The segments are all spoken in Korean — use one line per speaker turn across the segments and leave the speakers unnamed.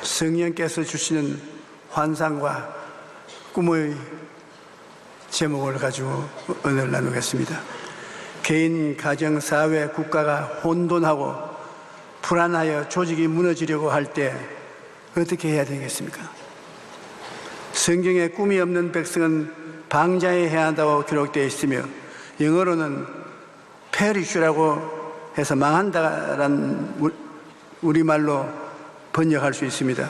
성령께서 주시는 환상과 꿈의 제목을 가지고 오늘 나누겠습니다. 개인, 가정, 사회, 국가가 혼돈하고 불안하여 조직이 무너지려고 할 때 어떻게 해야 되겠습니까? 성경에 꿈이 없는 백성은 방자해야 한다고 기록되어 있으며 영어로는 페리쉬라고 해서 망한다라는 우리말로 번역할 수 있습니다.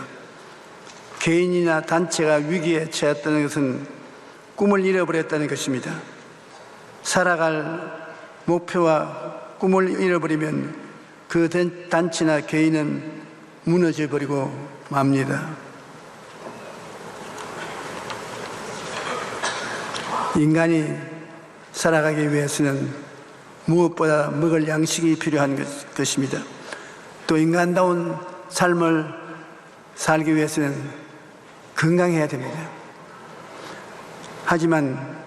개인이나 단체가 위기에 처했다는 것은 꿈을 잃어버렸다는 것입니다. 살아갈 목표와 꿈을 잃어버리면 그 단체나 개인은 무너져버리고 맙니다. 인간이 살아가기 위해서는 무엇보다 먹을 양식이 필요한 것입니다. 또 인간다운 삶을 살기 위해서는 건강해야 됩니다. 하지만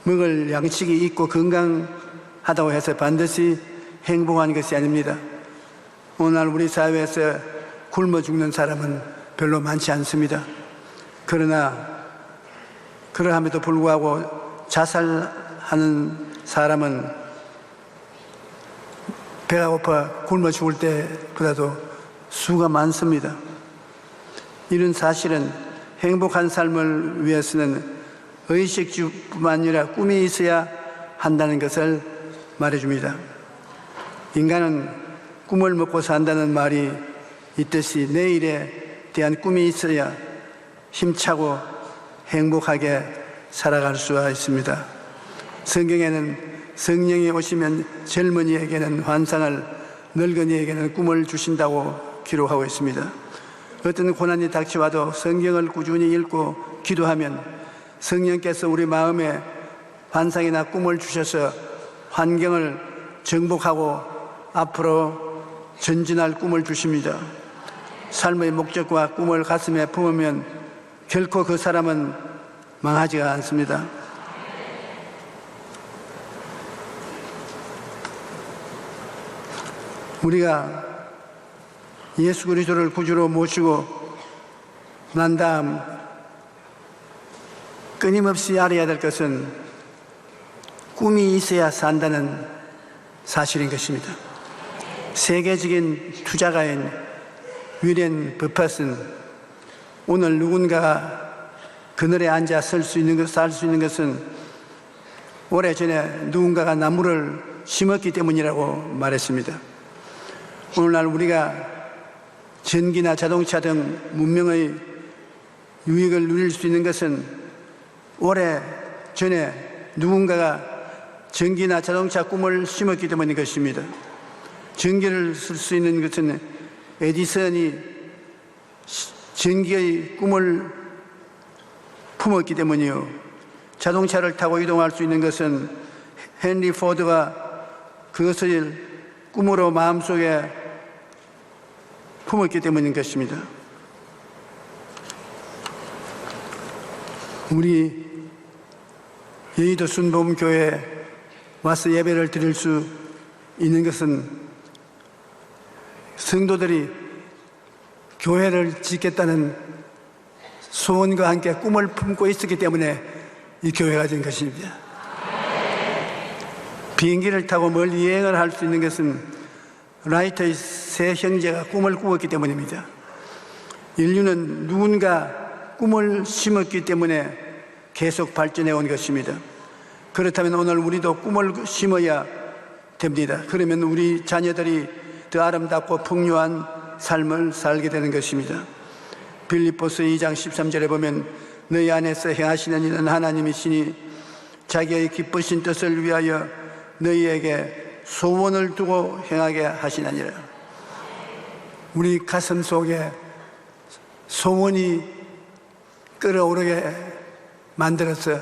먹을 양식이 있고 건강하다고 해서 반드시 행복한 것이 아닙니다. 오늘 우리 사회에서 굶어 죽는 사람은 별로 많지 않습니다. 그러함에도 불구하고 자살하는 사람은 배가 고파 굶어 죽을 때보다도 수가 많습니다. 이런 사실은 행복한 삶을 위해서는 의식주뿐만 아니라 꿈이 있어야 한다는 것을 말해줍니다. 인간은 꿈을 먹고 산다는 말이 있듯이 내일에 대한 꿈이 있어야 힘차고 행복하게 살아갈 수가 있습니다. 성경에는 성령이 오시면 젊은이에게는 환상을, 늙은이에게는 꿈을 주신다고 기록하고 있습니다. 어떤 고난이 닥쳐와도 성경을 꾸준히 읽고 기도하면 성령께서 우리 마음에 환상이나 꿈을 주셔서 환경을 정복하고 앞으로 전진할 꿈을 주십니다. 삶의 목적과 꿈을 가슴에 품으면 결코 그 사람은 망하지가 않습니다. 우리가 예수 그리스도를 구주로 모시고 난 다음 끊임없이 알아야 될 것은 꿈이 있어야 산다는 사실인 것입니다. 세계적인 투자가인 위렌 버핏은 오늘 누군가가 그늘에 앉아 살 수 있는 것은 오래전에 누군가가 나무를 심었기 때문이라고 말했습니다. 오늘날 우리가 전기나 자동차 등 문명의 유익을 누릴 수 있는 것은 오래전에 누군가가 전기나 자동차 꿈을 심었기 때문인 것입니다. 전기를 쓸 수 있는 것은 에디슨이 전기의 꿈을 품었기 때문이요. 자동차를 타고 이동할 수 있는 것은 헨리 포드가 그것을 꿈으로 마음속에 품었기 때문인 것입니다. 우리 여의도 순복음교회에 와서 예배를 드릴 수 있는 것은 성도들이 교회를 짓겠다는 소원과 함께 꿈을 품고 있었기 때문에 이 교회가 된 것입니다. 비행기를 타고 멀리 여행을 할 수 있는 것은 라이트의 세 형제가 꿈을 꾸었기 때문입니다. 인류는 누군가 꿈을 심었기 때문에 계속 발전해 온 것입니다. 그렇다면 오늘 우리도 꿈을 심어야 됩니다. 그러면 우리 자녀들이 더 아름답고 풍요한 삶을 살게 되는 것입니다. 빌립보서 2장 13절에 보면 너희 안에서 행하시는 이는 하나님이시니 자기의 기쁘신 뜻을 위하여 너희에게 소원을 두고 행하게 하시나니라. 우리 가슴 속에 소원이 끓어오르게 만들어서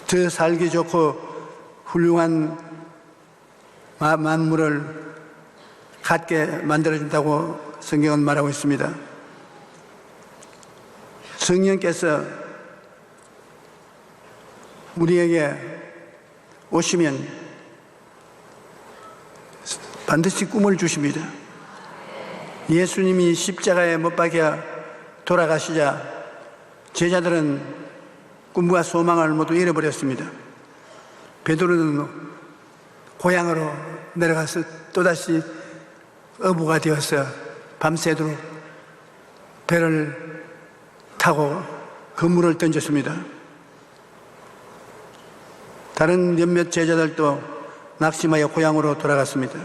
더 살기 좋고 훌륭한 만물을 갖게 만들어준다고 성경은 말하고 있습니다. 성령께서 우리에게 오시면 반드시 꿈을 주십니다. 예수님이 십자가에 못 박혀 돌아가시자 제자들은 꿈과 소망을 모두 잃어버렸습니다. 베드로는 고향으로 내려가서 또다시 어부가 되어서 밤새도록 배를 타고 그물을 던졌습니다. 다른 몇몇 제자들도 낙심하여 고향으로 돌아갔습니다.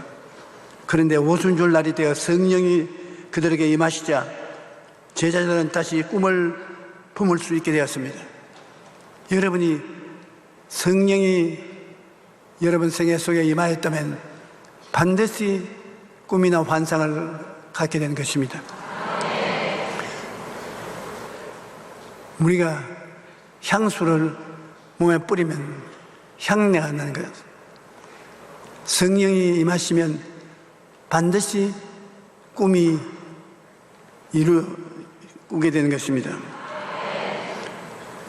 그런데 오순절 날이 되어 성령이 그들에게 임하시자 제자들은 다시 꿈을 품을 수 있게 되었습니다. 여러분이 성령이 여러분 생애 속에 임하였다면 반드시 꿈이나 환상을 갖게 되는 것입니다. 우리가 향수를 몸에 뿌리면 향내가 나는 거예요. 성령이 임하시면 반드시 꿈이 꾸게 되는 것입니다.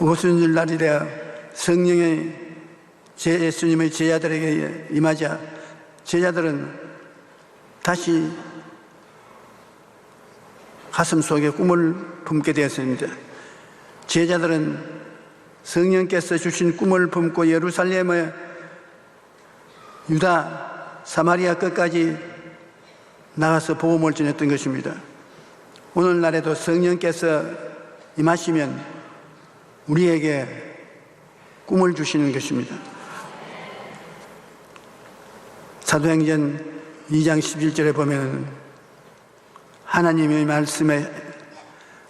오순절 날이 되어 성령의 예수님의 제자들에게 임하자 제자들은 다시 가슴 속에 꿈을 품게 되었습니다. 제자들은 성령께서 주신 꿈을 품고 예루살렘의 유다, 사마리아 끝까지 나가서 복음을 전했던 것입니다. 오늘날에도 성령께서 임하시면 우리에게 꿈을 주시는 것입니다. 사도행전 2장 11절에 보면 하나님의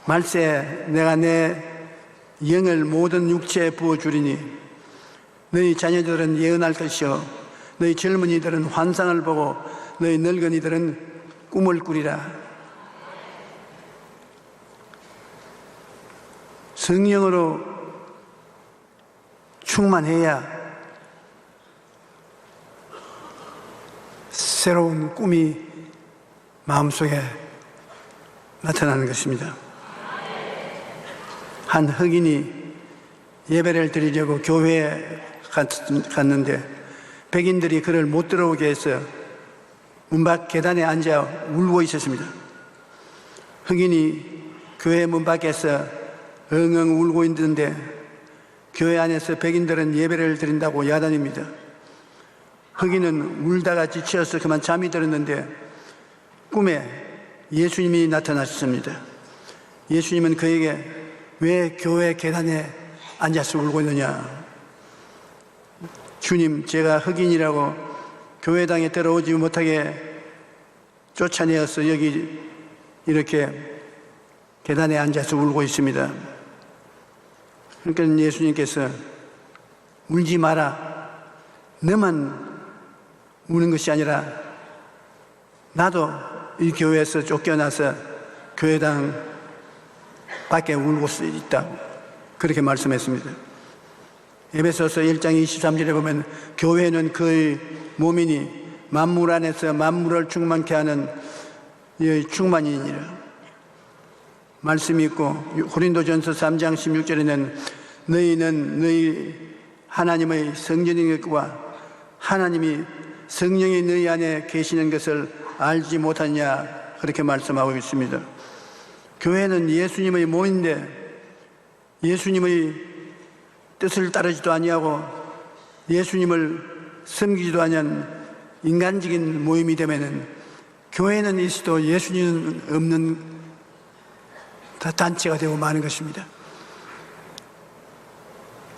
말세 내가 내 영을 모든 육체에 부어주리니 너희 자녀들은 예언할 것이요 너희 젊은이들은 환상을 보고 너희 늙은이들은 꿈을 꾸리라. 성령으로 충만해야 새로운 꿈이 마음속에 나타나는 것입니다. 한 흑인이 예배를 드리려고 교회에 갔는데 백인들이 그를 못 들어오게 해서 문 밖 계단에 앉아 울고 있었습니다. 흑인이 교회 문 밖에서 엉엉 울고 있는데 교회 안에서 백인들은 예배를 드린다고 야단입니다. 흑인은 울다가 지쳐서 그만 잠이 들었는데 꿈에 예수님이 나타나셨습니다. 예수님은 그에게 왜 교회 계단에 앉아서 울고 있느냐? 주님, 제가 흑인이라고 교회당에 들어오지 못하게 쫓아내어서 여기 이렇게 계단에 앉아서 울고 있습니다. 그러니까 예수님께서 울지 마라. 너만 우는 것이 아니라 나도 이 교회에서 쫓겨나서 교회당 밖에 울고 있다. 그렇게 말씀했습니다. 에베소서 1장 23절에 보면 교회는 그의 몸이니 만물 안에서 만물을 충만케 하는 이 충만이니라 말씀이 있고, 고린도전서 3장 16절에는 너희는 너희 하나님의 성전인 것과 하나님이 성령이 너희 안에 계시는 것을 알지 못하냐, 그렇게 말씀하고 있습니다. 교회는 예수님의 몸인데 예수님의 뜻을 따르지도 아니하고 예수님을 섬기지도 아니한 인간적인 모임이 되면은 교회는 있어도 예수님은 없는 단체가 되고 마는 것입니다.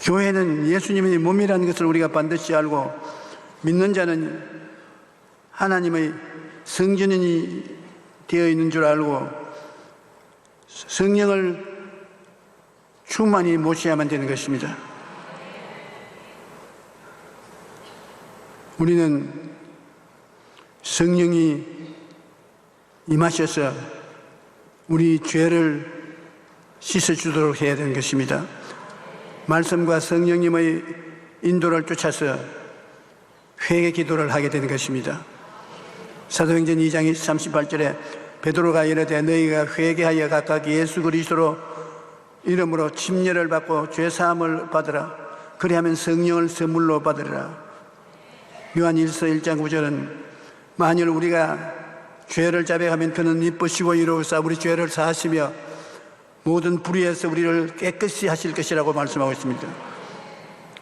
교회는 예수님의 몸이라는 것을 우리가 반드시 알고, 믿는 자는 하나님의 성전이 되어 있는 줄 알고 성령을 충만히 모셔야만 되는 것입니다. 우리는 성령이 임하셔서 우리 죄를 씻어주도록 해야 되는 것입니다. 말씀과 성령님의 인도를 쫓아서 회개 기도를 하게 되는 것입니다. 사도행전 2장 38절에 베드로가 이르되 너희가 회개하여 각각 예수 그리스도로 이름으로 침례를 받고 죄사함을 받으라. 그리하면 성령을 선물로 받으리라. 요한 1서 1장 9절은 만일 우리가 죄를 자백하면 그는 미쁘시고 이로써 우리 죄를 사하시며 모든 불의에서 우리를 깨끗이 하실 것이라고 말씀하고 있습니다.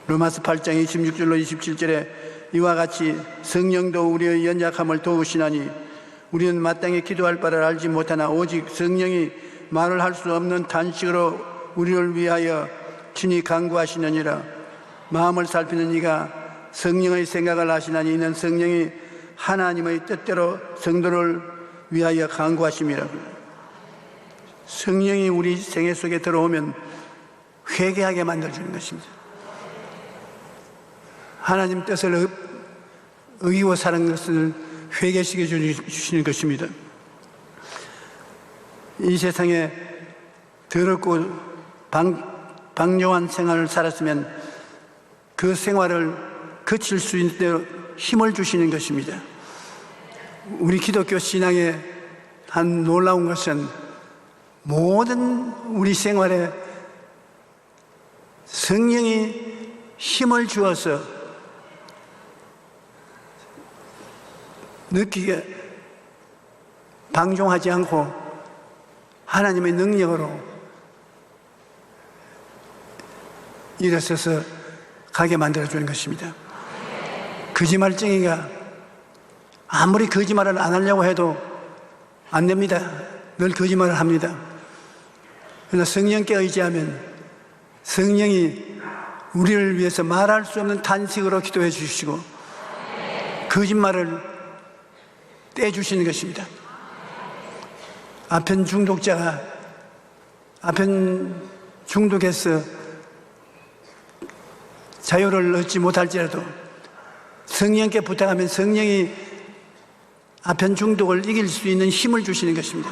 로마서 8장 26절로 27절에 이와 같이 성령도 우리의 연약함을 도우시나니 우리는 마땅히 기도할 바를 알지 못하나 오직 성령이 말을 할 수 없는 탄식으로 우리를 위하여 친히 간구하시느니라. 마음을 살피는 이가 성령의 생각을 아시나니 이는 성령이 하나님의 뜻대로 성도를 위하여 간구하심이라. 성령이 우리 생애 속에 들어오면 회개하게 만들어주는 것입니다. 하나님 뜻을 어기고 사는 것을 회개시켜 주시는 것입니다. 이 세상에 더럽고 방종한 생활을 살았으면 그 생활을 거칠 수 있는 대로 힘을 주시는 것입니다. 우리 기독교 신앙의 한 놀라운 것은 모든 우리 생활에 성령이 힘을 주어서 느끼게 방종하지 않고 하나님의 능력으로 일어서서 가게 만들어주는 것입니다. 거짓말쟁이가 아무리 거짓말을 안 하려고 해도 안 됩니다. 늘 거짓말을 합니다. 그러나 성령께 의지하면 성령이 우리를 위해서 말할 수 없는 탄식으로 기도해 주시고 거짓말을 떼주시는 것입니다. 아편 중독자가 아편 중독에서 자유를 얻지 못할지라도 성령께 부탁하면 성령이 아편 중독을 이길 수 있는 힘을 주시는 것입니다.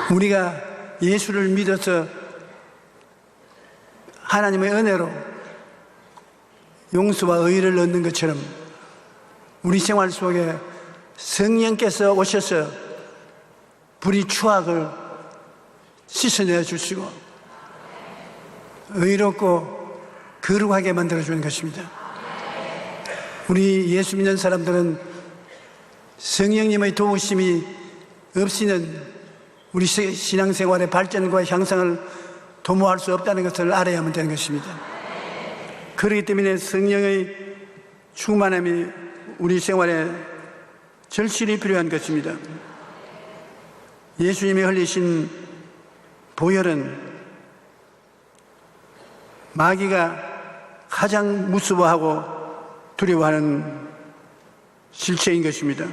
우리가 예수를 믿어서 하나님의 은혜로 용서와 의를 얻는 것처럼 우리 생활 속에 성령께서 오셔서 불의 추악을 씻어내 주시고 의롭고 거룩하게 만들어주는 것입니다. 우리 예수 믿는 사람들은 성령님의 도우심이 없이는 우리 신앙생활의 발전과 향상을 도모할 수 없다는 것을 알아야만 되는 것입니다. 그렇기 때문에 성령의 충만함이 우리 생활에 절실히 필요한 것입니다. 예수님이 흘리신 보혈은 마귀가 가장 무서워하고 두려워하는 실체인 것입니다.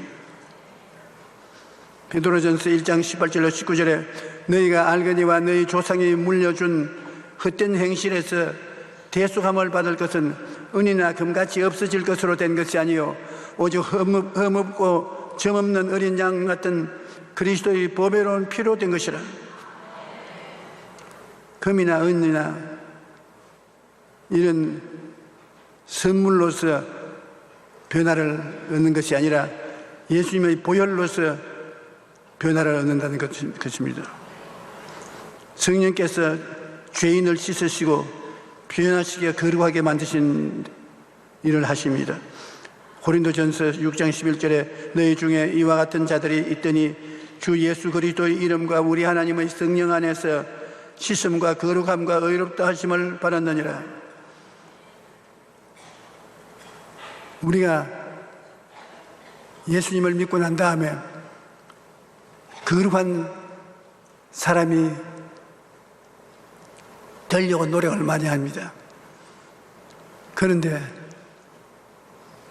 베드로전서 1장 18절로 19절에 너희가 알거니와 너희 조상이 물려준 헛된 행실에서 대속함을 받을 것은 은이나 금같이 없어질 것으로 된 것이 아니요 오직 흠없고 점없는 어린 양 같은 그리스도의 보배로운 피로 된 것이라. 금이나 은이나 이런 선물로서 변화를 얻는 것이 아니라 예수님의 보혈로서 변화를 얻는다는 것입니다. 성령께서 죄인을 씻으시고 변화시켜 거룩하게 만드신 일을 하십니다. 고린도전서 6장 11절에 너희 중에 이와 같은 자들이 있더니 주 예수 그리스도의 이름과 우리 하나님의 성령 안에서 씻음과 거룩함과 의롭다 하심을 받았느니라. 우리가 예수님을 믿고 난 다음에 거룩한 사람이 되려고 노력을 많이 합니다. 그런데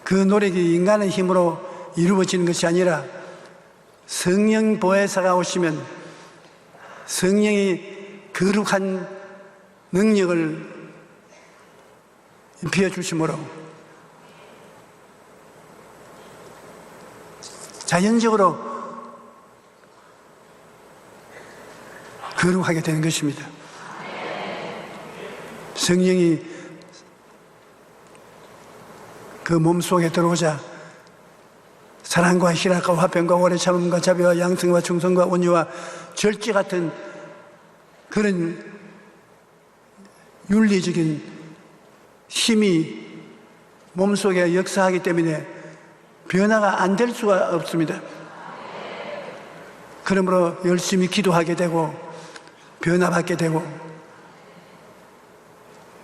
그 노력이 인간의 힘으로 이루어지는 것이 아니라 성령 보혜사가 오시면 성령이 거룩한 능력을 입혀주심으로 자연적으로 거룩하게 되는 것입니다. 성령이 그 몸속에 들어오자 사랑과 희락과 화평과 오래 참음과 자비와 양성과 충성과 온유와 절제 같은 그런 윤리적인 힘이 몸속에 역사하기 때문에 변화가 안 될 수가 없습니다. 그러므로 열심히 기도하게 되고 변화받게 되고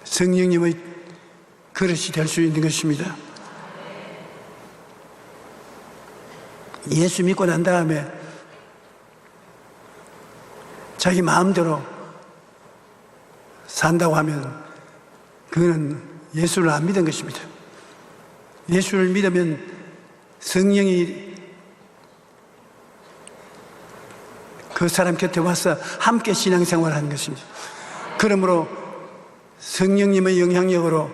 성령님의 그릇이 될 수 있는 것입니다. 예수 믿고 난 다음에 자기 마음대로 산다고 하면 그거는 예수를 안 믿은 것입니다. 예수를 믿으면 성령이 그 사람 곁에 와서 함께 신앙생활을 하는 것입니다. 그러므로 성령님의 영향력으로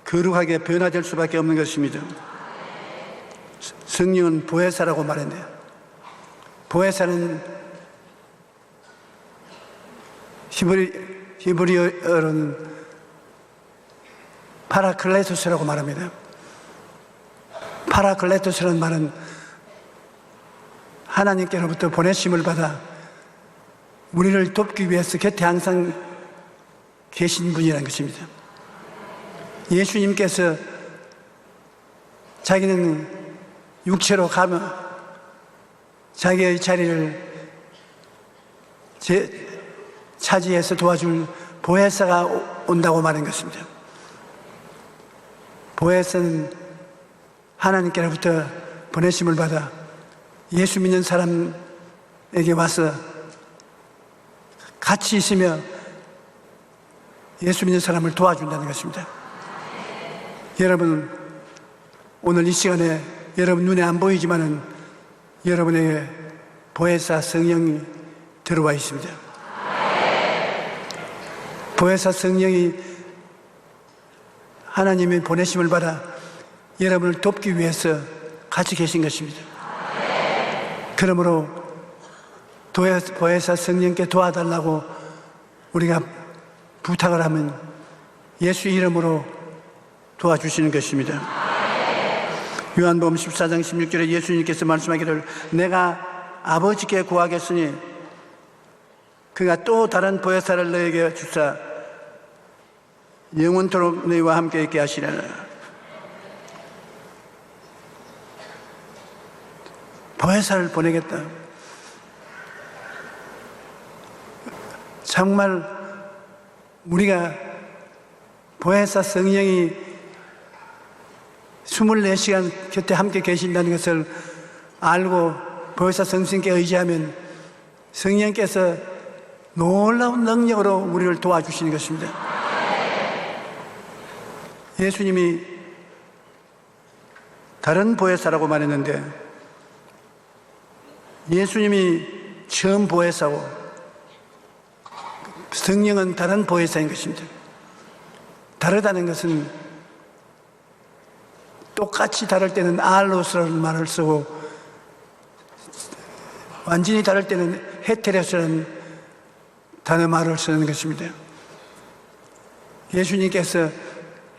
거룩하게 변화될 수밖에 없는 것입니다. 성령은 보혜사라고 말했네요. 보혜사는 히브리어로는 파라클레토스라고 말합니다. 파라클레토스라는 말은 하나님께로부터 보내심을 받아 우리를 돕기 위해서 곁에 항상 계신 분이라는 것입니다. 예수님께서 자기는 육체로 가며 자기의 자리를 차지해서 도와줄 보혜사가 온다고 말한 것입니다. 보혜사는 하나님께로부터 보내심을 받아 예수 믿는 사람에게 와서 같이 있으며 예수 믿는 사람을 도와준다는 것입니다. 여러분, 오늘 이 시간에 여러분 눈에 안 보이지만은 여러분에게 보혜사 성령이 들어와 있습니다. 보혜사 성령이 하나님의 보내심을 받아 여러분을 돕기 위해서 같이 계신 것입니다. 그러므로 보혜사 성령께 도와달라고 우리가 부탁을 하면 예수 이름으로 도와주시는 것입니다. 요한복음 14장 16절에 예수님께서 말씀하기를 내가 아버지께 구하겠으니 그가 또 다른 보혜사를 너에게 주사 영원토록 너희와 함께 있게 하시리라. 보혜사를 보내겠다. 정말 우리가 보혜사 성령이 24시간 곁에 함께 계신다는 것을 알고 보혜사 성령께 의지하면 성령께서 놀라운 능력으로 우리를 도와주시는 것입니다. 예수님이 다른 보혜사라고 말했는데 예수님이 처음 보혜사고 성령은 다른 보혜사인 것입니다. 다르다는 것은 똑같이 다를 때는 알로스라는 말을 쓰고 완전히 다를 때는 헤테레스라는 단어 말을 쓰는 것입니다. 예수님께서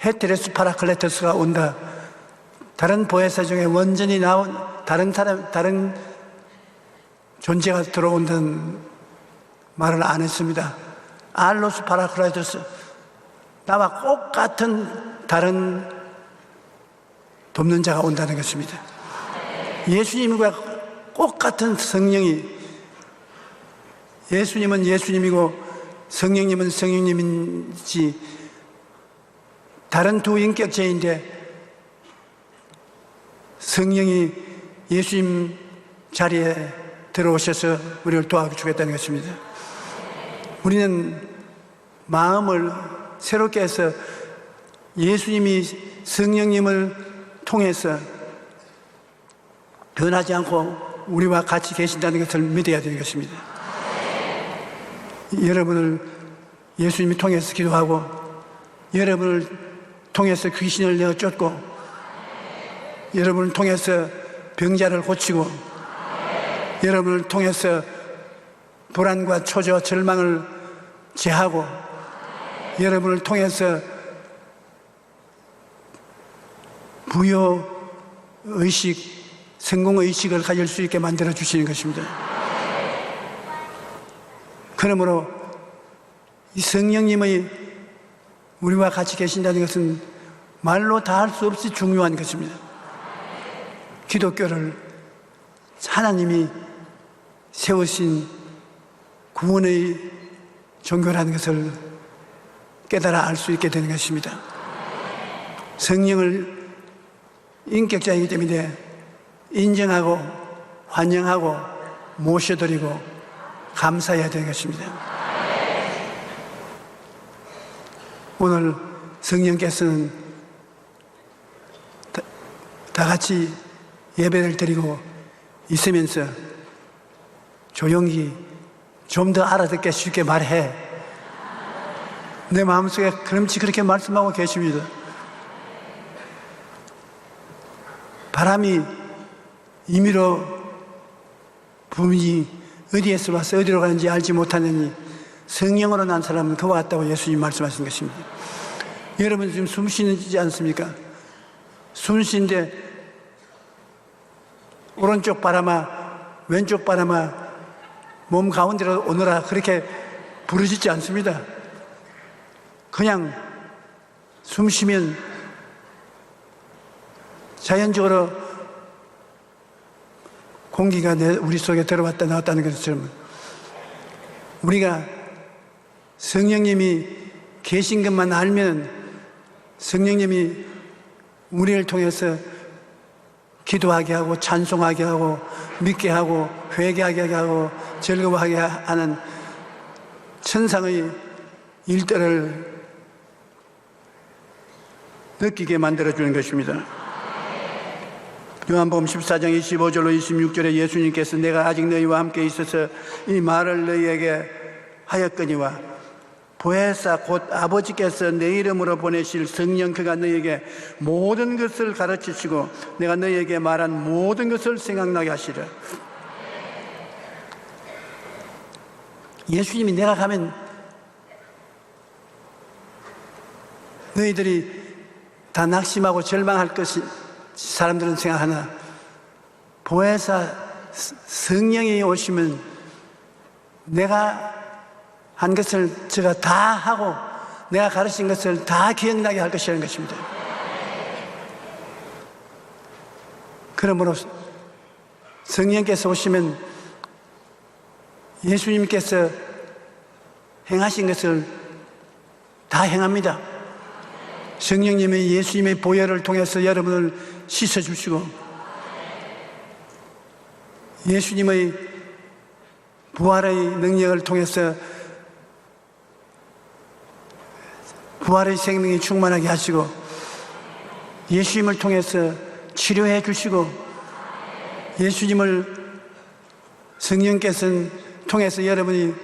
헤테레스 파라클레토스가 온다. 다른 보혜사 중에 완전히 나온 다른 존재가 들어온다는 말을 안 했습니다. 알로스 파라클레토스, 나와 똑같은 다른 돕는 자가 온다는 것입니다. 예수님과 똑같은 성령이, 예수님은 예수님이고 성령님은 성령님인지 다른 두 인격체인데 성령이 예수님 자리에 들어오셔서 우리를 도와주겠다는 것입니다. 우리는 마음을 새롭게 해서 예수님이 성령님을 통해서 변하지 않고 우리와 같이 계신다는 것을 믿어야 되는 것입니다. 여러분을 예수님이 통해서 기도하고 여러분을 통해서 귀신을 내어 쫓고 여러분을 통해서 병자를 고치고 여러분을 통해서 불안과 초조, 절망을 제하고 여러분을 통해서 부여의식, 성공의식을 가질 수 있게 만들어 주시는 것입니다. 그러므로 이 성령님의 우리와 같이 계신다는 것은 말로 다 할 수 없이 중요한 것입니다. 기독교를 하나님이 세우신 구원의 종교라는 것을 깨달아 알 수 있게 되는 것입니다. 성령을 인격자이기 때문에 인정하고 환영하고 모셔드리고 감사해야 되는 것입니다. 오늘 성령께서는 다 같이 예배를 드리고 있으면서 조용히 좀 더 알아듣게 쉽게 말해. 내 마음속에 그렇게 말씀하고 계십니다. 바람이 임의로 부이 어디에서 와서 어디로 가는지 알지 못하느니 성령으로 난 사람은 그와 같다고 예수님 말씀하신 것입니다. 여러분 지금 숨 쉬지 않습니까? 숨 쉬는데 오른쪽 바람아 왼쪽 바람아 몸 가운데로 오너라 그렇게 부르짖지 않습니다. 그냥 숨 쉬면 자연적으로 공기가 우리 속에 들어왔다 나왔다는 것처럼 우리가 성령님이 계신 것만 알면 성령님이 우리를 통해서 기도하게 하고 찬송하게 하고 믿게 하고 회개하게 하고 즐거워하게 하는 천상의 일들을 느끼게 만들어주는 것입니다. 요한복음 14장 25절로 26절에 예수님께서 내가 아직 너희와 함께 있어서 이 말을 너희에게 하였거니와 보혜사 곧 아버지께서 내 이름으로 보내실 성령 그가 너희에게 모든 것을 가르치시고 내가 너희에게 말한 모든 것을 생각나게 하시리라. 예수님이 내가 가면 너희들이 다 낙심하고 절망할 것이 사람들은 생각하나 보혜사 성령이 오시면 내가 한 것을 제가 다 하고 내가 가르친 것을 다 기억나게 할 것이라는 것입니다. 그러므로 성령께서 오시면 예수님께서 행하신 것을 다 행합니다. 성령님이 예수님의 보혈을 통해서 여러분을 씻어주시고 예수님의 부활의 능력을 통해서 부활의 생명이 충만하게 하시고 예수님을 통해서 치료해 주시고 예수님을 성령께서 통해서 여러분이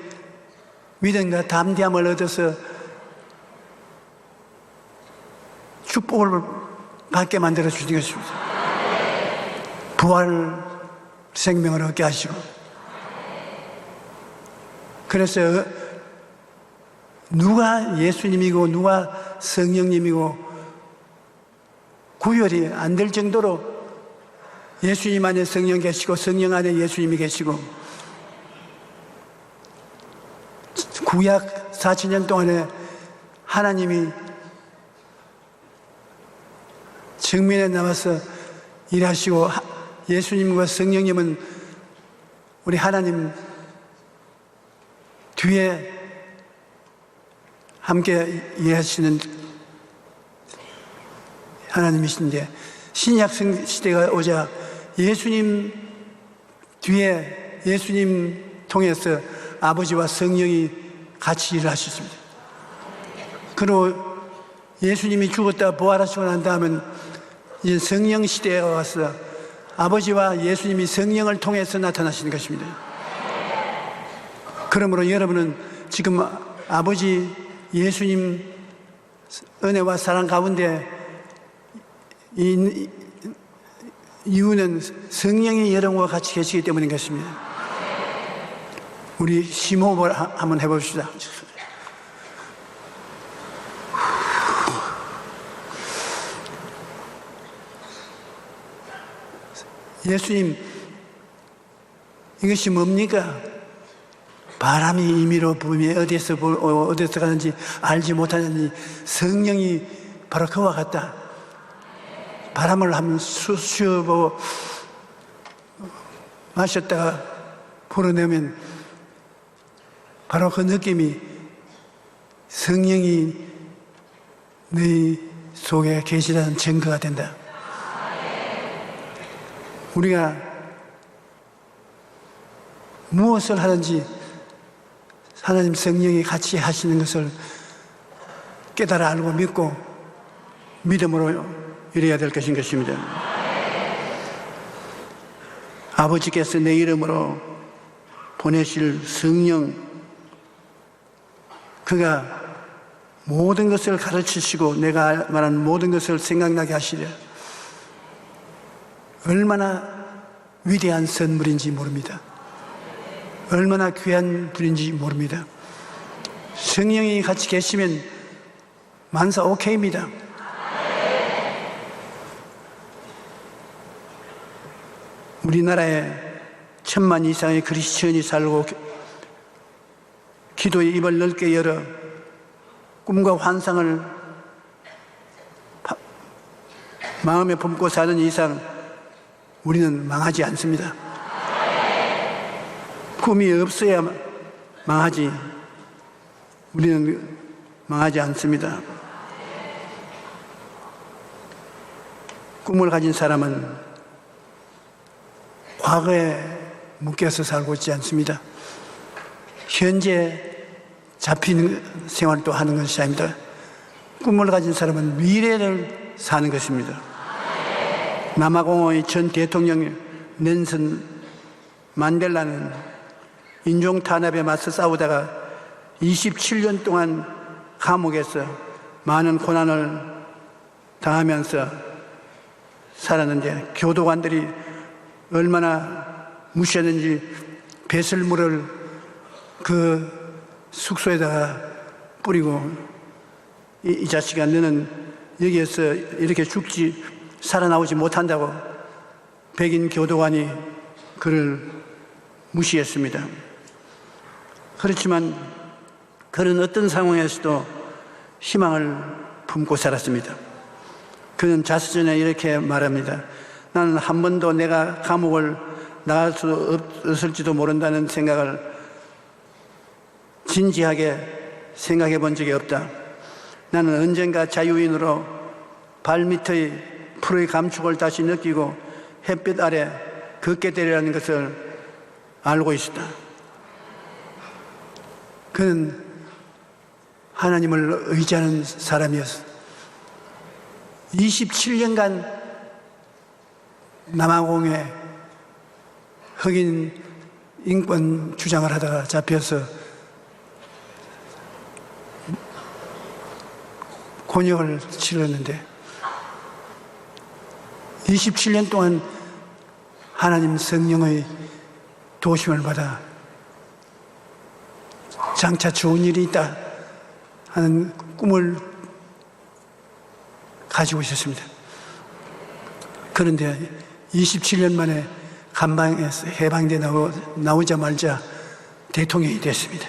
믿음과 담대함을 얻어서 축복을 받게 만들어 주신 것입니다. 부활 생명을 얻게 하시고 그래서 누가 예수님이고 누가 성령님이고 구별이 안 될 정도로 예수님 안에 성령 계시고 성령 안에 예수님이 계시고 구약 4000년 동안에 하나님이 정면에 나와서 일하시고 예수님과 성령님은 우리 하나님 뒤에 함께 일하시는 하나님이신데 신약 시대가 오자 예수님 뒤에 예수님 통해서 아버지와 성령이 같이 일을 하셨습니다. 그리고 예수님이 죽었다 부활하시고 난 다음은 이제 성령 시대에 와서 아버지와 예수님이 성령을 통해서 나타나시는 것입니다. 그러므로 여러분은 지금 아버지 예수님 은혜와 사랑 가운데 이유는 성령이 여러분과 같이 계시기 때문인 것입니다. 우리 심호흡을 한번 해봅시다. 예수님, 이것이 뭡니까? 바람이 임의로 부으며 어디에서 가는지 알지 못하느니 성령이 바로 그와 같다. 바람을 한번 쉬어보고 마셨다가 불어내면 바로 그 느낌이 성령이 너희 속에 계시다는 증거가 된다. 우리가 무엇을 하든지 하나님 성령이 같이 하시는 것을 깨달아 알고 믿고 믿음으로 이래야 될 것인 것입니다. 아버지께서 내 이름으로 보내실 성령, 그가 모든 것을 가르치시고 내가 말한 모든 것을 생각나게 하시려. 얼마나 위대한 선물인지 모릅니다. 얼마나 귀한 분인지 모릅니다. 성령이 같이 계시면 만사 오케이입니다. 우리나라에 1000만 이상의 크리스천이 살고 기도의 입을 넓게 열어 꿈과 환상을 마음에 품고 사는 이상 우리는 망하지 않습니다. 꿈이 없어야 망하지, 우리는 망하지 않습니다. 꿈을 가진 사람은 과거에 묶여서 살고 있지 않습니다. 현재 잡히는 생활도 하는 것이 아닙니다. 꿈을 가진 사람은 미래를 사는 것입니다. 남아공의 전 대통령 넬슨 만델라는 인종 탄압에 맞서 싸우다가 27년 동안 감옥에서 많은 고난을 당하면서 살았는데, 교도관들이 얼마나 무시했는지 배설물을 그 숙소에다가 뿌리고, 이 자식아, 너는 여기에서 이렇게 죽지 살아나오지 못한다고 백인 교도관이 그를 무시했습니다. 그렇지만 그는 어떤 상황에서도 희망을 품고 살았습니다. 그는 자서전에 이렇게 말합니다. 나는 한 번도 내가 감옥을 나갈 수 없을지도 모른다는 생각을 진지하게 생각해 본 적이 없다. 나는 언젠가 자유인으로 발밑의 풀의 감촉을 다시 느끼고 햇빛 아래 걷게 되리라는 것을 알고 있었다. 그는 하나님을 의지하는 사람이었어. 27년간 남아공에 흑인 인권 주장을 하다가 잡혀서 곤욕을 치렀는데 27년 동안 하나님 성령의 도심을 받아 장차 좋은 일이 있다 하는 꿈을 가지고 있었습니다. 그런데 27년 만에 감방에서 해방돼 나오자마자 대통령이 됐습니다.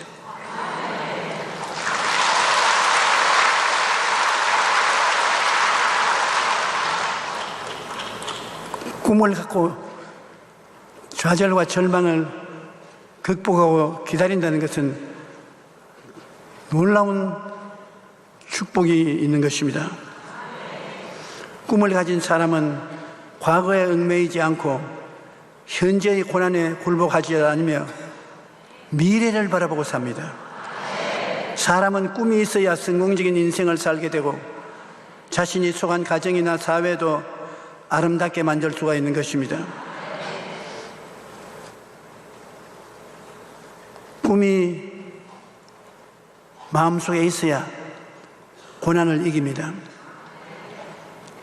꿈을 갖고 좌절과 절망을 극복하고 기다린다는 것은 놀라운 축복이 있는 것입니다. 꿈을 가진 사람은 과거에 얽매이지 않고 현재의 고난에 굴복하지 않으며 미래를 바라보고 삽니다. 사람은 꿈이 있어야 성공적인 인생을 살게 되고 자신이 속한 가정이나 사회도 아름답게 만들 수가 있는 것입니다. 꿈이 마음속에 있어야 고난을 이깁니다.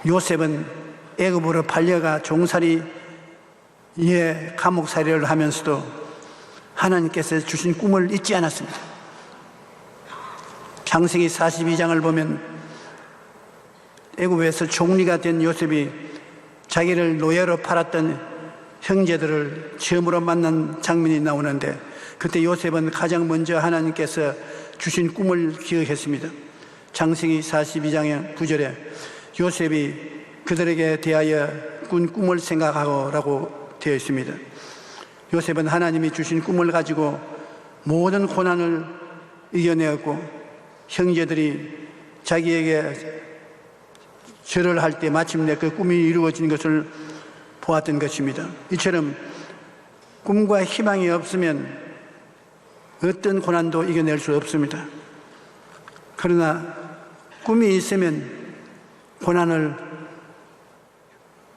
요셉은 애굽으로 팔려가 종살이의 감옥살이를 하면서도 하나님께서 주신 꿈을 잊지 않았습니다. 창세기 42장을 보면 애굽에서 총리가 된 요셉이 자기를 노예로 팔았던 형제들을 처음으로 만난 장면이 나오는데, 그때 요셉은 가장 먼저 하나님께서 주신 꿈을 기억했습니다. 창세기 42장의 9절에 요셉이 그들에게 대하여 꾼 꿈을 생각하고라고 되어 있습니다. 요셉은 하나님이 주신 꿈을 가지고 모든 고난을 이겨내었고 형제들이 자기에게 절을 할 때 마침내 그 꿈이 이루어진 것을 보았던 것입니다. 이처럼 꿈과 희망이 없으면 어떤 고난도 이겨낼 수 없습니다. 그러나 꿈이 있으면 고난을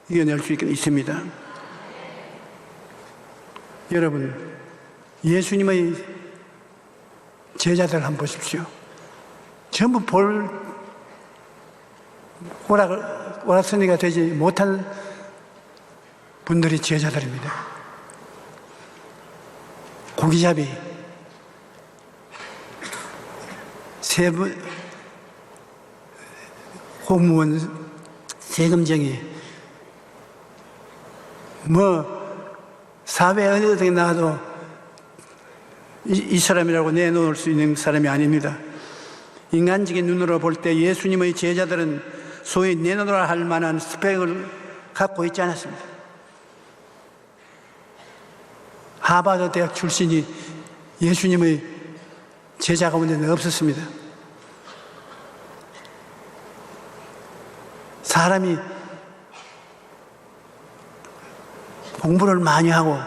이겨낼 수 있습니다. 여러분, 예수님의 제자들 한번 보십시오. 전부 오락선이가 되지 못한 분들이 제자들입니다. 고기잡이, 공무원, 세금쟁이, 사회에 어디 나가도 이 사람이라고 내놓을 수 있는 사람이 아닙니다. 인간적인 눈으로 볼 때 예수님의 제자들은 소위 내놓으라 할 만한 스펙을 갖고 있지 않았습니다. 하버드 대학 출신이 예수님의 제자 가운데는 없었습니다. 사람이 공부를 많이 하고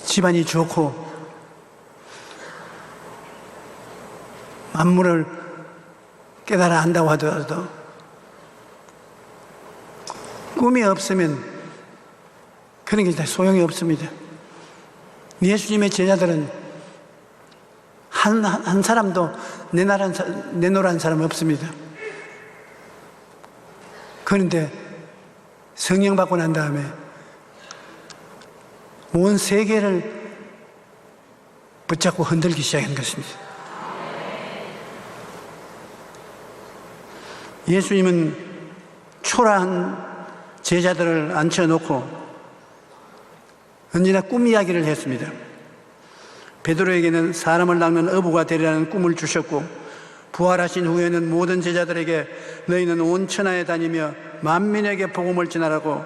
집안이 좋고 만물을 깨달아 안다고 하더라도 꿈이 없으면 그런 게 다 소용이 없습니다. 예수님의 제자들은 한 사람도 내놓으란 사람 없습니다. 그런데 성령 받고 난 다음에 온 세계를 붙잡고 흔들기 시작한 것입니다. 예수님은 초라한 제자들을 앉혀놓고 언제나 꿈 이야기를 했습니다. 베드로에게는 사람을 낚는 어부가 되리라는 꿈을 주셨고 부활하신 후에는 모든 제자들에게 너희는 온 천하에 다니며 만민에게 복음을 전하라고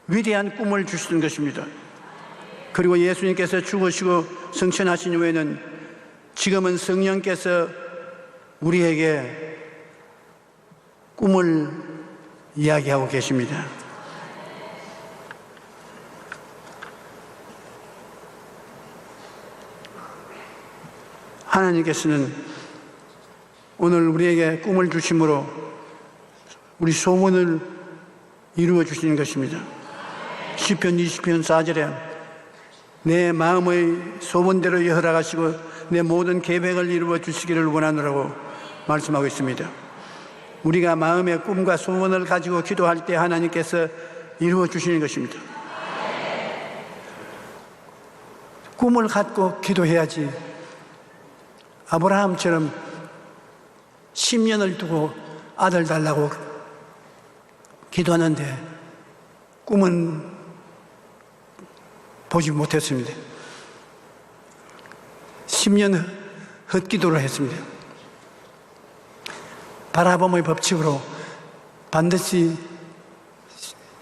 위대한 꿈을 주시던 것입니다. 그리고 예수님께서 죽으시고 승천하신 후에는 지금은 성령께서 우리에게 꿈을 이야기하고 계십니다. 하나님께서는 오늘 우리에게 꿈을 주심으로 우리 소원을 이루어 주시는 것입니다. 시편 20편 4절에 내 마음의 소원대로 허락하시고 내 모든 계획을 이루어 주시기를 원하노라고 말씀하고 있습니다. 우리가 마음의 꿈과 소원을 가지고 기도할 때 하나님께서 이루어 주시는 것입니다. 꿈을 갖고 기도해야지 아브라함처럼 10년을 두고 아들 달라고 기도하는데 꿈은 보지 못했습니다. 10년 헛기도를 했습니다. 바라봄의 법칙으로 반드시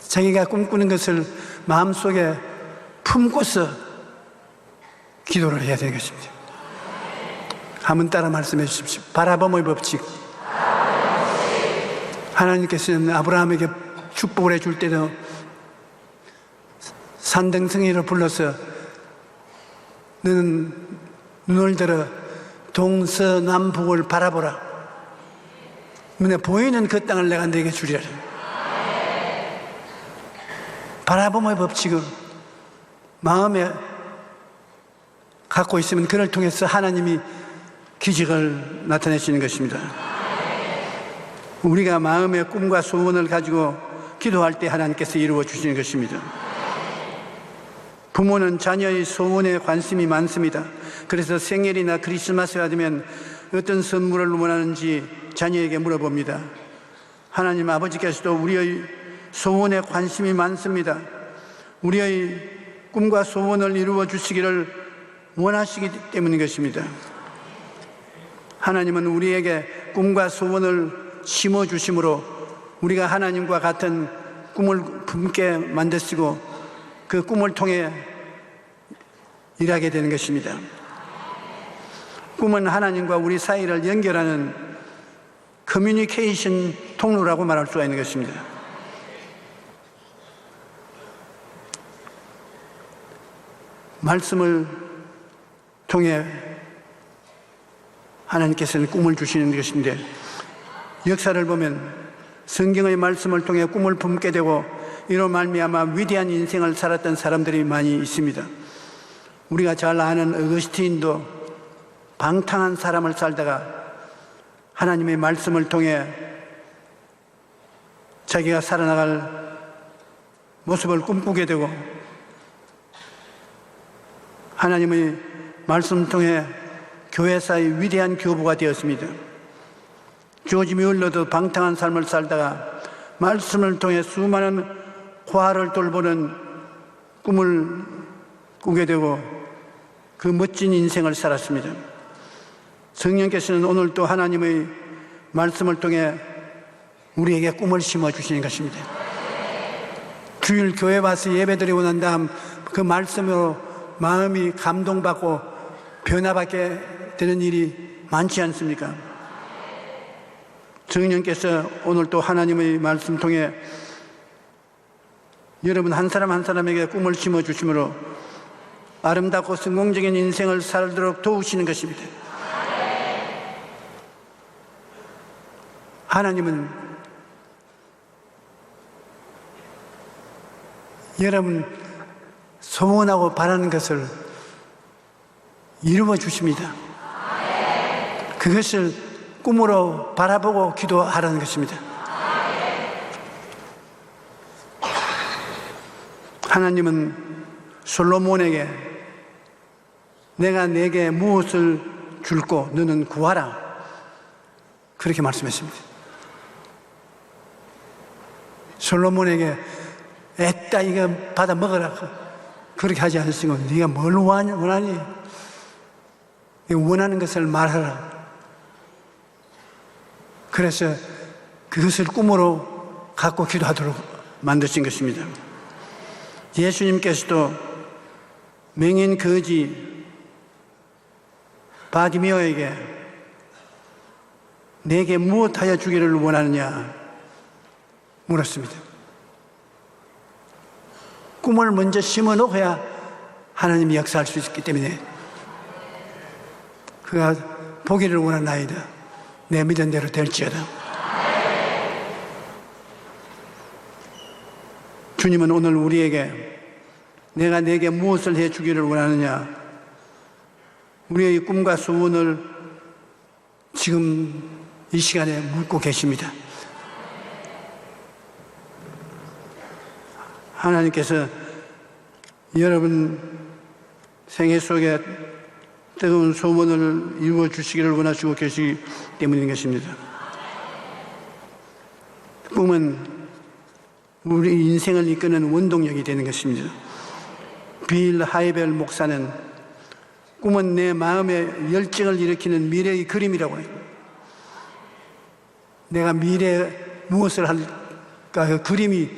자기가 꿈꾸는 것을 마음속에 품고서 기도를 해야 되는 것입니다. 한번 따라 말씀해 주십시오. 바라봄의 법칙. 하나님께서는 아브라함에게 축복을 해줄 때도 산등성이를 불러서 너는 눈을 들어 동서남북을 바라보라. 눈에 보이는 그 땅을 내가 너에게 주리라. 바라봄의 법칙은 마음에 갖고 있으면 그를 통해서 하나님이 기적을 나타내시는 것입니다. 우리가 마음의 꿈과 소원을 가지고 기도할 때 하나님께서 이루어 주시는 것입니다. 부모는 자녀의 소원에 관심이 많습니다. 그래서 생일이나 크리스마스가 되면 어떤 선물을 원하는지 자녀에게 물어봅니다. 하나님 아버지께서도 우리의 소원에 관심이 많습니다. 우리의 꿈과 소원을 이루어 주시기를 원하시기 때문인 것입니다. 하나님은 우리에게 꿈과 소원을 심어주심으로 우리가 하나님과 같은 꿈을 품게 만드시고 그 꿈을 통해 일하게 되는 것입니다. 꿈은 하나님과 우리 사이를 연결하는 커뮤니케이션 통로라고 말할 수가 있는 것입니다. 말씀을 통해 하나님께서는 꿈을 주시는 것인데, 역사를 보면 성경의 말씀을 통해 꿈을 품게 되고 이로 말미암아 위대한 인생을 살았던 사람들이 많이 있습니다. 우리가 잘 아는 어거스틴도 방탕한 사람을 살다가 하나님의 말씀을 통해 자기가 살아나갈 모습을 꿈꾸게 되고 하나님의 말씀을 통해 교회사의 위대한 교부가 되었습니다. 조지 뮬러도 방탕한 삶을 살다가 말씀을 통해 수많은 화를 돌보는 꿈을 꾸게 되고 그 멋진 인생을 살았습니다. 성령께서는 오늘 또 하나님의 말씀을 통해 우리에게 꿈을 심어주시는 것입니다. 주일 교회 와서 예배드리고 난 다음 그 말씀으로 마음이 감동받고 변화받게 되는 일이 많지 않습니까? 성령께서 오늘 또 하나님의 말씀 통해 여러분 한 사람 한 사람에게 꿈을 심어주심으로 아름답고 성공적인 인생을 살도록 도우시는 것입니다. 하나님은 여러분 소원하고 바라는 것을 이루어 주십니다. 그것을 꿈으로 바라보고 기도하라는 것입니다. 하나님은 솔로몬에게 내가 내게 무엇을 줄고 너는 구하라 그렇게 말씀했습니다. 솔로몬에게 애따 이거 받아 먹으라 그렇게 하지 않으시고 네가 뭘 원하니? 원하는 것을 말하라. 그래서 그것을 꿈으로 갖고 기도하도록 만드신 것입니다. 예수님께서도 맹인 거지 바디메오에게 내게 무엇하여 주기를 원하느냐 물었습니다. 꿈을 먼저 심어놓아야 하나님이 역사할 수 있기 때문에 그가 보기를 원하나이다. 내 믿은 대로 될지어다. 주님은 오늘 우리에게 내가 내게 무엇을 해주기를 원하느냐 우리의 꿈과 소원을 지금 이 시간에 묻고 계십니다. 하나님께서 여러분 생애 속에 뜨거운 소원을 이루어 주시기를 원하시고 계시기 때문인 것입니다. 꿈은 우리 인생을 이끄는 원동력이 되는 것입니다. 빌 하이벨 목사는 꿈은 내 마음에 열정을 일으키는 미래의 그림이라고 해요. 내가 미래에 무엇을 할까 그 그림이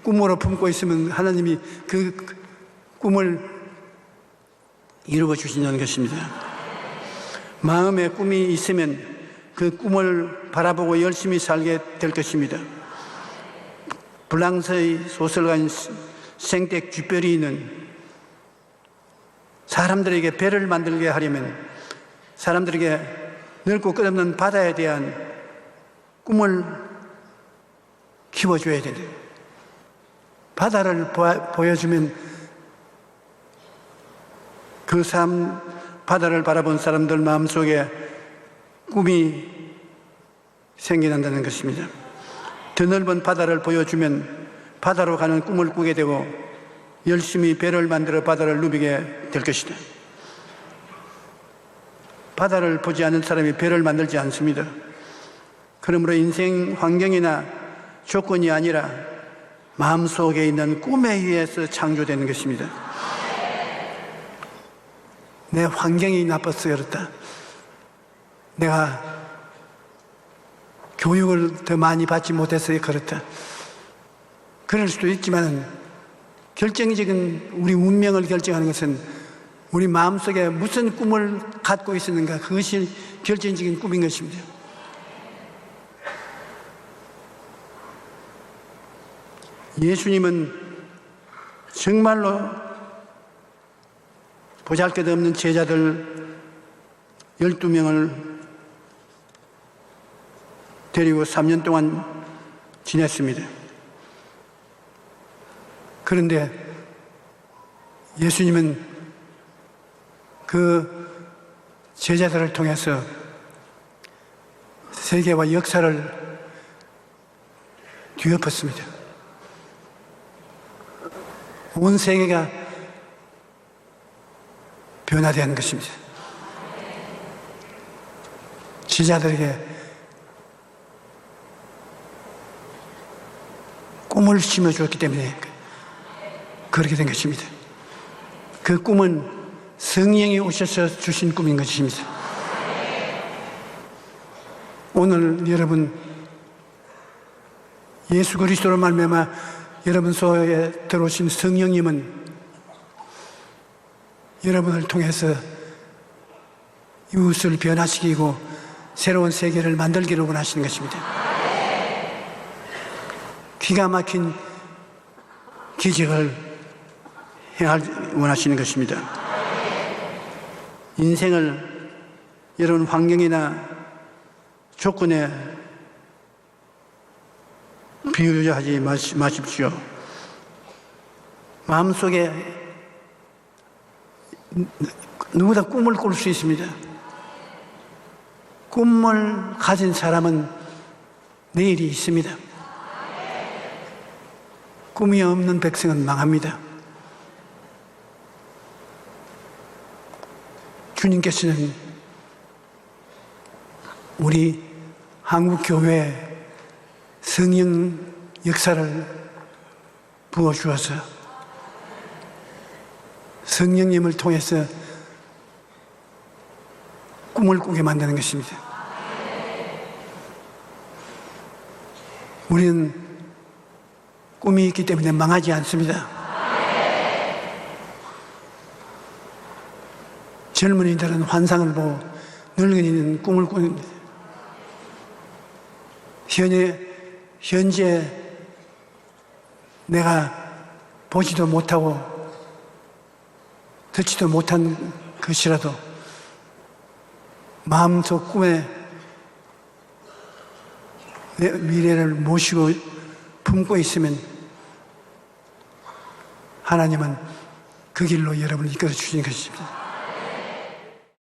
꿈으로 품고 있으면 하나님이 그 꿈을 이루어 주신다는 것입니다. 마음에 꿈이 있으면 그 꿈을 바라보고 열심히 살게 될 것입니다. 프랑스의 소설가인 생텍 쥐페리는 사람들에게 배를 만들게 하려면 사람들에게 넓고 끝없는 바다에 대한 꿈을 키워줘야 된다. 바다를 보여주면 그 바다를 바라본 사람들 마음속에 꿈이 생겨난다는 것입니다. 더 넓은 바다를 보여주면 바다로 가는 꿈을 꾸게 되고 열심히 배를 만들어 바다를 누비게 될 것이다. 바다를 보지 않은 사람이 배를 만들지 않습니다. 그러므로 인생 환경이나 조건이 아니라 마음속에 있는 꿈에 의해서 창조되는 것입니다. 내 환경이 나빠서 그렇다. 내가 교육을 더 많이 받지 못해서 그렇다. 그럴 수도 있지만 결정적인 우리 운명을 결정하는 것은 우리 마음속에 무슨 꿈을 갖고 있었는가, 그것이 결정적인 꿈인 것입니다. 예수님은 정말로 보잘것없는 제자들 12명을 데리고 3년 동안 지냈습니다. 그런데 예수님은 그 제자들을 통해서 세계와 역사를 뒤엎었습니다. 온 세계가 변화된 것입니다. 제자들에게 꿈을 심어주었기 때문에 그렇게 된 것입니다. 그 꿈은 성령이 오셔서 주신 꿈인 것입니다. 오늘 여러분 예수 그리스도로 말미암아 여러분 속에 들어오신 성령님은 여러분을 통해서 이웃을 변화시키고 새로운 세계를 만들기를 원하시는 것입니다. 기가 막힌 기적을 해야 원하시는 것입니다. 인생을 여러분 환경이나 조건에 비유하지 마십시오. 마음속에 누구나 꿈을 꿀 수 있습니다. 꿈을 가진 사람은 내일이 있습니다. 꿈이 없는 백성은 망합니다. 주님께서는 우리 한국교회에 성령 역사를 부어주어서 성령님을 통해서 꿈을 꾸게 만드는 것입니다. 우리는 꿈이 있기 때문에 망하지 않습니다. 젊은이들은 환상을 보고 늙은이는 꿈을 꾸는데 현재 내가 보지도 못하고 듣지도 못한 것이라도 마음속 꿈에 내 미래를 모시고 품고 있으면 하나님은 그 길로 여러분을 이끌어 주시는 것입니다.